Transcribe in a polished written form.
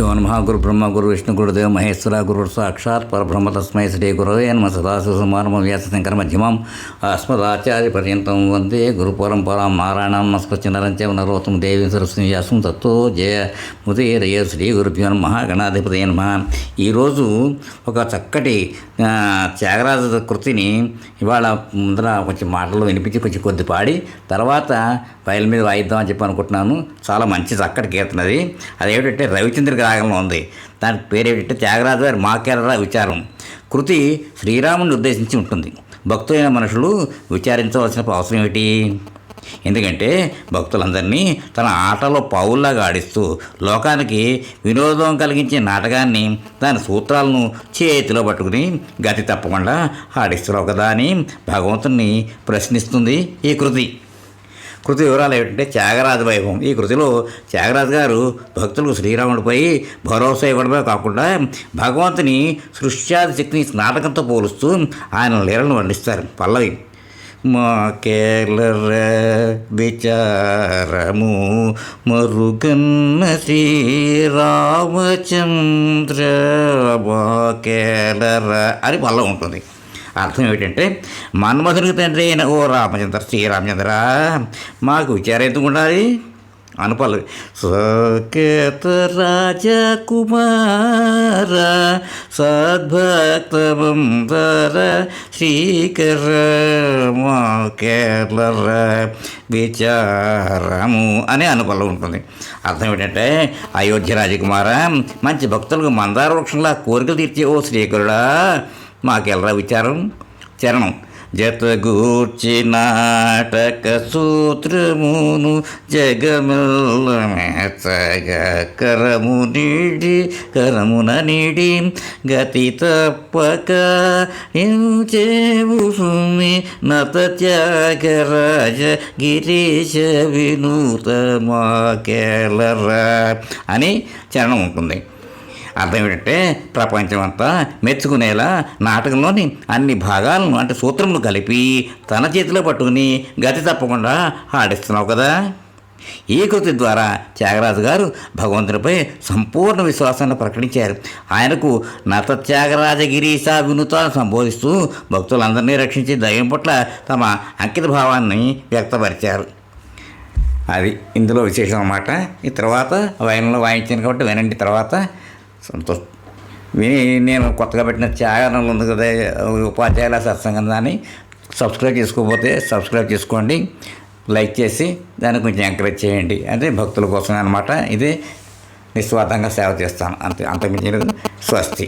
గురుభ్యో నమః. గురు బ్రహ్మ గురు విష్ణు గురుదేవ మహేశ్వర గురు సాక్షాత్ పరబ్రహ్మ తస్మై శ్రీ గురవే నమః. సదాశివసమారంభం వ్యాసశంకర మధ్యమం అస్మదాచార్య పర్యంతం వందే గురు పరంపరాం నారాయణం నమస్కృత్య నరోత్తం దేవి సరస్వతి వ్యాసం తత్తో జయ ముదీరయ శ్రీ గురుభ్యో నమః. గణాధిపతయ నమః. ఈరోజు ఒక చక్కటి త్యాగరాజ కృతిని ఇవాళ ముందర కొంచెం మాటలు వినిపించి కొంచెం కొద్ది పాడి తర్వాత బయలు మీద వాయిద్దాం అని చెప్పి అనుకుంటున్నాను. చాలా మంచి చక్కటి కీర్తన అది. అదేమిటంటే రవిచంద్రిక రాగంలో ఉంది. దానికి పేరేమిటంటే త్యాగరాజు గారి మాకేరరా విచారం. కృతి శ్రీరాముని ఉద్దేశించి ఉంటుంది. భక్తులైన మనుషులు విచారించవలసిన అవసరం ఏమిటి? ఎందుకంటే భక్తులందరినీ తన ఆటలో పావుల్లాగా ఆడిస్తూ లోకానికి వినోదం కలిగించే నాటకాన్ని దాని సూత్రాలను చేతిలో పట్టుకుని గతి తప్పకుండా ఆడిస్తున్నావు కదా అని భగవంతుని ప్రశ్నిస్తుంది ఈ కృతి. కృతి వివరాలు ఏమిటంటే త్యాగరాజ వైభవం. ఈ కృతిలో త్యాగరాజు గారు భక్తులకు శ్రీరాముడిపై భరోసా ఇవ్వడమే కాకుండా భగవంతుని సృష్ట్యాది శక్తిని నాటకంతో పోలుస్తూ ఆయన లీలను వర్ణిస్తారు. పల్లవి మాకేలర విచారము మరుగన్న శ్రీరామచంద్ర మాకేలర అని పల్లవి ఉంటుంది. అర్థం ఏమిటంటే మన్మధునికి తండ్రి అయిన ఓ రామచంద్ర శ్రీరామచంద్ర మాకు విచారం ఎందుకు ఉండాలి అనుపల్లవి. సకేత రాజకుమార సద్భక్తమందర శ్రీకర మాకేలర విచారము అనే అనుపల్లవి ఉంటుంది. అర్థం ఏంటంటే అయోధ్య రాజకుమార మంచి భక్తులకు మందార వృక్షంలా కోరికలు తీర్చే ఓ శ్రీకరుడా మాకెల్లరా విచారం. చరణం జతగూర్చి నాటక సూత్రమును జగమెల్లమెచ్చగా కరమున నీడి గతి తప్పక చేవు సుమి నత త్యాగరాజ గిరీశ వినూత మాకెల్లరా అని చరణం ఉంటుంది. అర్థం ఏంటంటే ప్రపంచమంతా మెచ్చుకునేలా నాటకంలోని అన్ని భాగాలను అంటే సూత్రములు కలిపి తన చేతిలో పట్టుకుని గతి తప్పకుండా ఆడిస్తున్నావు కదా. ఈ కృతి ద్వారా త్యాగరాజు గారు భగవంతునిపై సంపూర్ణ విశ్వాసాన్ని ప్రకటించారు. ఆయనకు నత త్యాగరాజ గిరీశ వినుతాన్ని సంబోధిస్తూ భక్తులందరినీ రక్షించి దైవం పట్ల తమ అంకిత భావాన్ని వ్యక్తపరిచారు. అది ఇందులో విశేషం అన్నమాట. ఈ తర్వాత వైనంలో వాయించాను కాబట్టి వినండి. తర్వాత సంతోషం విని నేను కొత్తగా పెట్టిన ఛానల్ ఉంది కదా ఉపాధ్యాయుల సత్సంగం, దాన్ని సబ్స్క్రైబ్ చేసుకోకపోతే సబ్స్క్రైబ్ చేసుకోండి, లైక్ చేసి దాన్ని కొంచెం ఎంకరేజ్ చేయండి. అంటే భక్తుల కోసమే అనమాట. ఇది నిస్వార్థంగా సేవ చేస్తాను అంతే. అంతకుమించి స్వస్తి.